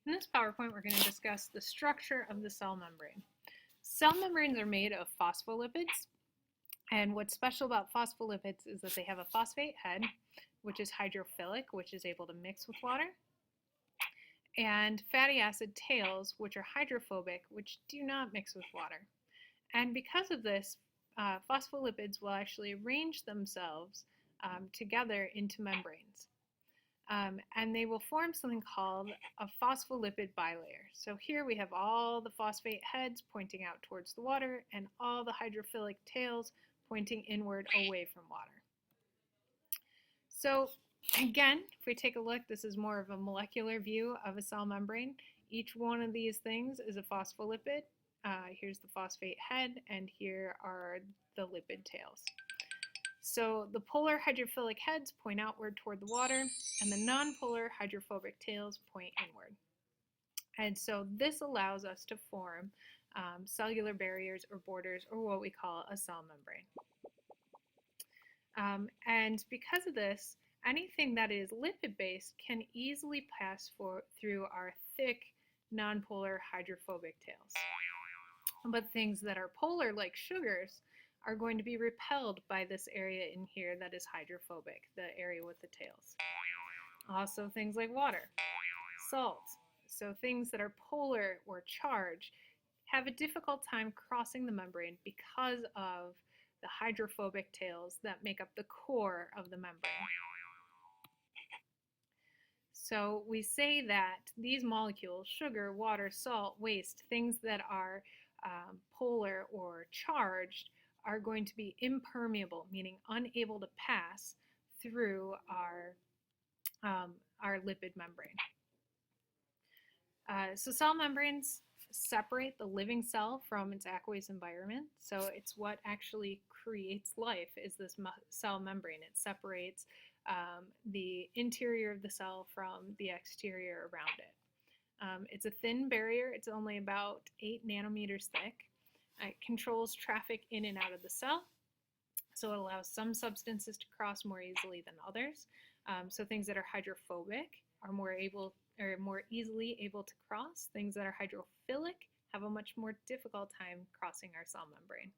In this PowerPoint, we're going to discuss the structure of the cell membrane. Cell membranes are made of phospholipids, and what's special about phospholipids is that they have a phosphate head, which is hydrophilic, which is able to mix with water, and fatty acid tails, which are hydrophobic, which do not mix with water. And because of this, phospholipids will actually arrange themselves together into membranes. And they will form something called a phospholipid bilayer. So here we have all the phosphate heads pointing out towards the water and all the hydrophilic tails pointing inward away from water. So again, if we take a look, this is more of a molecular view of a cell membrane. Each one of these things is a phospholipid. Here's the phosphate head, and here are the lipid tails. So the polar hydrophilic heads point outward toward the water, and the nonpolar hydrophobic tails point inward. And so this allows us to form cellular barriers or borders, or what we call a cell membrane. And because of this, anything that is lipid-based can easily pass through our thick nonpolar hydrophobic tails. But things that are polar, like sugars, are going to be repelled by this area in here that is hydrophobic, the area with the tails. Also things like water, salt, so things that are polar or charged have a difficult time crossing the membrane because of the hydrophobic tails that make up the core of the membrane. So we say that these molecules, sugar, water, salt, waste, things that are polar or charged, are going to be impermeable, meaning unable to pass through our lipid membrane. So cell membranes separate the living cell from its aqueous environment. So it's what actually creates life, is this cell membrane. It separates the interior of the cell from the exterior around it. It's a thin barrier. It's only about 8 nanometers thick. It controls traffic in and out of the cell, so it allows some substances to cross more easily than others. So things that are hydrophobic are more easily able to cross. Things that are hydrophilic have a much more difficult time crossing our cell membrane.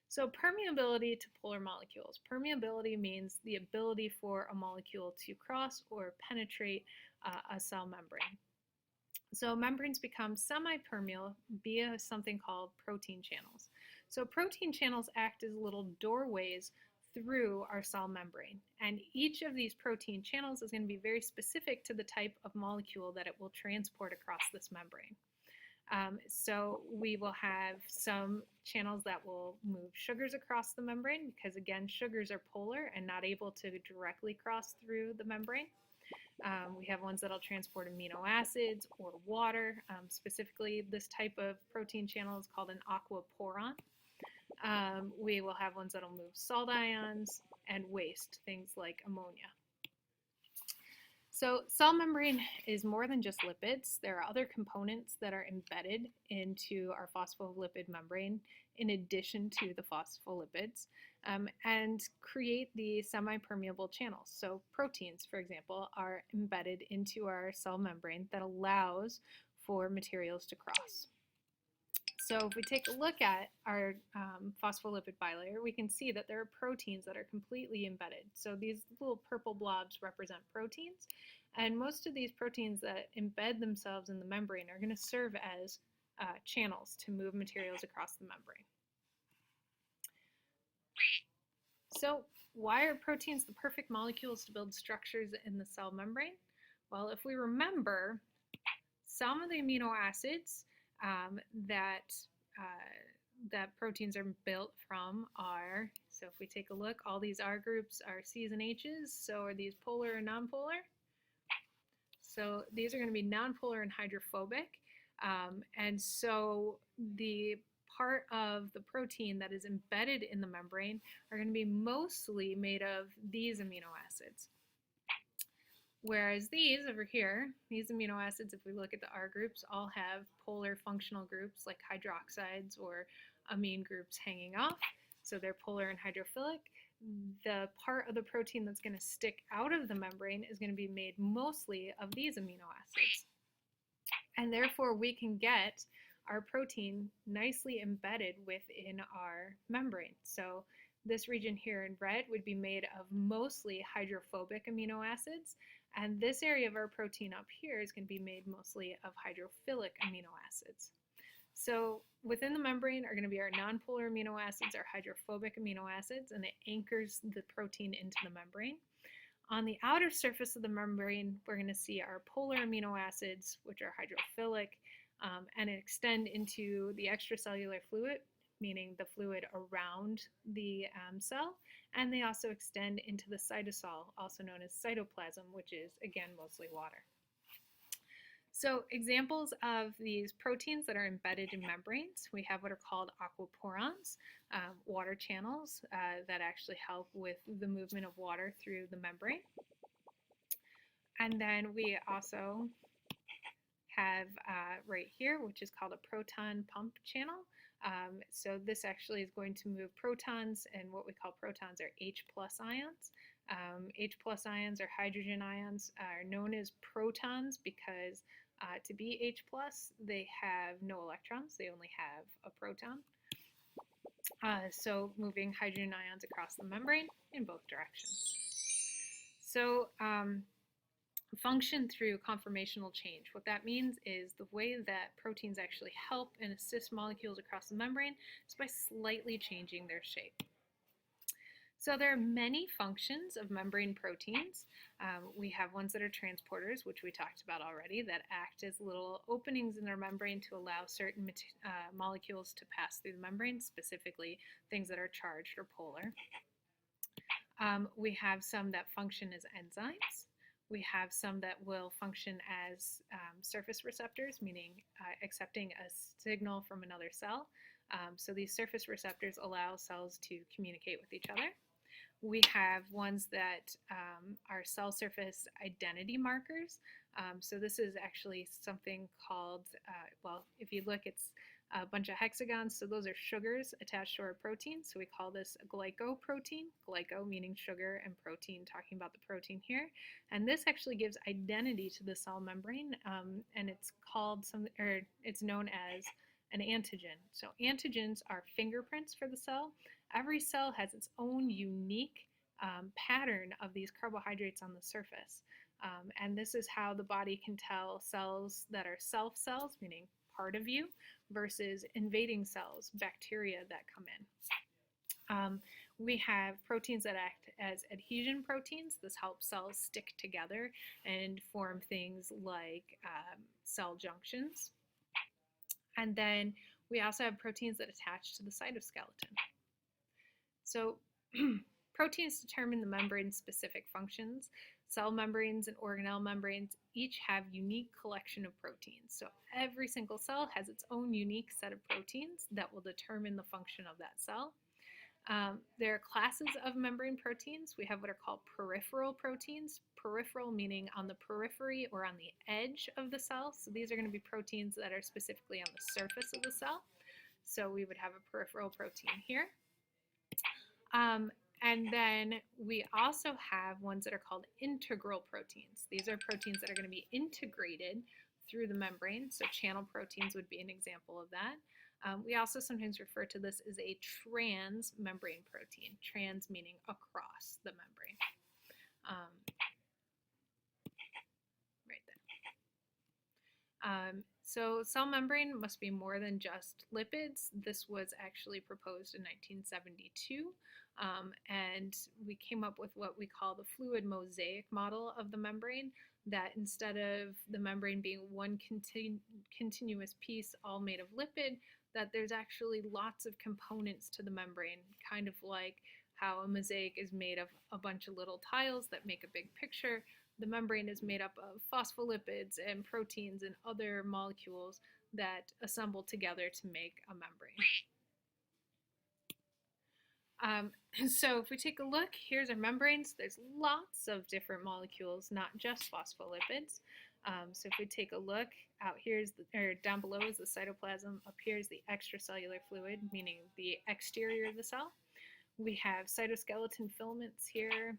So permeability to polar molecules. Permeability means the ability for a molecule to cross or penetrate a cell membrane. So membranes become semi-permeable via something called protein channels. So protein channels act as little doorways through our cell membrane, and each of these protein channels is going to be very specific to the type of molecule that it will transport across this membrane. So we will have some channels that will move sugars across the membrane because, again, sugars are polar and not able to directly cross through the membrane. We have ones that will transport amino acids or water. Specifically, this type of protein channel is called an aquaporin. We will have ones that will move salt ions and waste, things like ammonia. So cell membrane is more than just lipids. There are other components that are embedded into our phospholipid membrane in addition to the phospholipids and create the semi-permeable channels. So proteins, for example, are embedded into our cell membrane that allows for materials to cross. So if we take a look at our phospholipid bilayer, we can see that there are proteins that are completely embedded. So these little purple blobs represent proteins, and most of these proteins that embed themselves in the membrane are going to serve as channels to move materials across the membrane. So why are proteins the perfect molecules to build structures in the cell membrane? Well, if we remember, some of the amino acids that proteins are built from are, so if we take a look, all these R groups are C's and H's, so are these polar and nonpolar? So these are going to be nonpolar and hydrophobic, and so the part of the protein that is embedded in the membrane are going to be mostly made of these amino acids. Whereas these over here, these amino acids, if we look at the R groups, all have polar functional groups like hydroxides or amine groups hanging off. So they're polar and hydrophilic. The part of the protein that's going to stick out of the membrane is going to be made mostly of these amino acids. And therefore we can get our protein nicely embedded within our membrane. So this region here in red would be made of mostly hydrophobic amino acids, and this area of our protein up here is going to be made mostly of hydrophilic amino acids. So within the membrane are going to be our nonpolar amino acids, our hydrophobic amino acids, and it anchors the protein into the membrane. On the outer surface of the membrane, we're going to see our polar amino acids, which are hydrophilic, and extend into the extracellular fluid, meaning the fluid around the cell, and they also extend into the cytosol, also known as cytoplasm, which is, again, mostly water. So examples of these proteins that are embedded in membranes, we have what are called aquaporons, water channels that actually help with the movement of water through the membrane. And then we also have right here, which is called a proton pump channel. So this actually is going to move protons, and what we call protons are H plus ions. H plus ions or hydrogen ions are known as protons because to be H plus, they have no electrons, they only have a proton. So moving hydrogen ions across the membrane in both directions. So function through conformational change. What that means is the way that proteins actually help and assist molecules across the membrane is by slightly changing their shape. So there are many functions of membrane proteins. We have ones that are transporters, which we talked about already, that act as little openings in their membrane to allow certain molecules to pass through the membrane, specifically things that are charged or polar. We have some that function as enzymes. We have some that will function as surface receptors, meaning accepting a signal from another cell. So these surface receptors allow cells to communicate with each other. We have ones that are cell surface identity markers. So this is actually something called, well, if you look, it's a bunch of hexagons. So those are sugars attached to our protein. So we call this a glycoprotein. Glyco meaning sugar and protein, talking about the protein here. And this actually gives identity to the cell membrane, and it's called it's known as an antigen. So antigens are fingerprints for the cell. Every cell has its own unique pattern of these carbohydrates on the surface. And this is how the body can tell cells that are self cells, meaning part of you, versus invading cells, bacteria that come in. We have proteins that act as adhesion proteins. This helps cells stick together and form things like cell junctions. And then we also have proteins that attach to the cytoskeleton. So proteins determine the membrane's specific functions. Cell membranes and organelle membranes each have unique collection of proteins. So every single cell has its own unique set of proteins that will determine the function of that cell. There are classes of membrane proteins. We have what are called peripheral proteins. Peripheral meaning on the periphery or on the edge of the cell. So these are going to be proteins that are specifically on the surface of the cell. So we would have a peripheral protein here. And then we also have ones that are called integral proteins. These are proteins that are going to be integrated through the membrane. So channel proteins would be an example of that. We also sometimes refer to this as a transmembrane protein. Trans meaning across the membrane. Right there. So cell membrane must be more than just lipids. This was actually proposed in 1972. And we came up with what we call the fluid mosaic model of the membrane, that instead of the membrane being one continuous piece all made of lipid, that there's actually lots of components to the membrane, kind of like how a mosaic is made of a bunch of little tiles that make a big picture. The membrane is made up of phospholipids and proteins and other molecules that assemble together to make a membrane. So if we take a look, here's our membranes. There's lots of different molecules, not just phospholipids. So if we take a look, out here's down below is the cytoplasm. Up here is the extracellular fluid, meaning the exterior of the cell. We have cytoskeleton filaments here,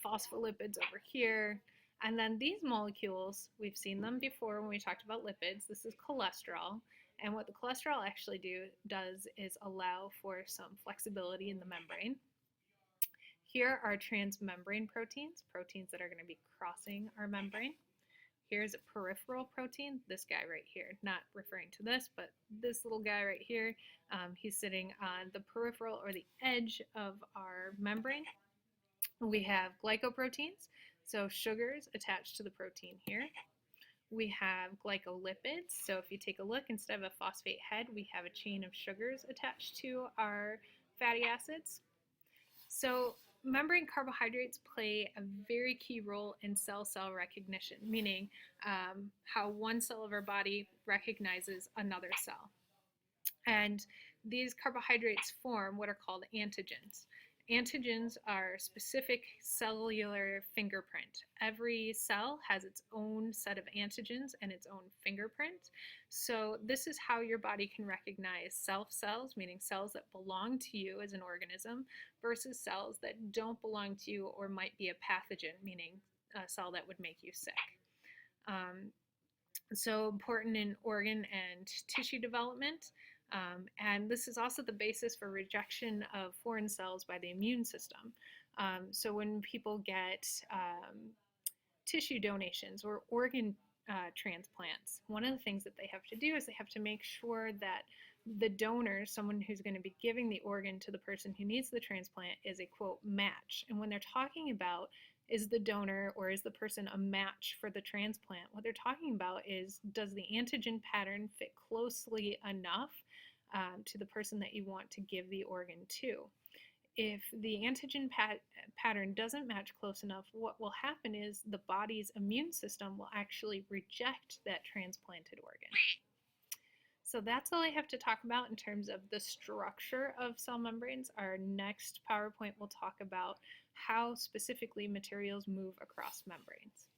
phospholipids over here, And then these molecules, we've seen them before when we talked about lipids. This is cholesterol. And what the cholesterol actually does is allow for some flexibility in the membrane. Here are transmembrane proteins, proteins that are going to be crossing our membrane. Here's a peripheral protein, this guy right here, not referring to this, but this little guy right here, he's sitting on the peripheral or the edge of our membrane. We have glycoproteins, so sugars attached to the protein here. We have glycolipids, so if you take a look, instead of a phosphate head, we have a chain of sugars attached to our fatty acids. So membrane carbohydrates play a very key role in cell-cell recognition, meaning how one cell of our body recognizes another cell. And these carbohydrates form what are called antigens. Antigens are specific cellular fingerprint. Every cell has its own set of antigens and its own fingerprint. So this is how your body can recognize self cells, meaning cells that belong to you as an organism, versus cells that don't belong to you or might be a pathogen, meaning a cell that would make you sick. So important in organ and tissue development. And this is also the basis for rejection of foreign cells by the immune system. So when people get tissue donations or organ transplants, one of the things that they have to do is they have to make sure that the donor, someone who's going to be giving the organ to the person who needs the transplant, is a quote match. And when they're talking about is the donor or is the person a match for the transplant, what they're talking about is, does the antigen pattern fit closely enough to the person that you want to give the organ to? If the antigen pattern doesn't match close enough, what will happen is the body's immune system will actually reject that transplanted organ. So that's all I have to talk about in terms of the structure of cell membranes. Our next PowerPoint will talk about how specifically materials move across membranes.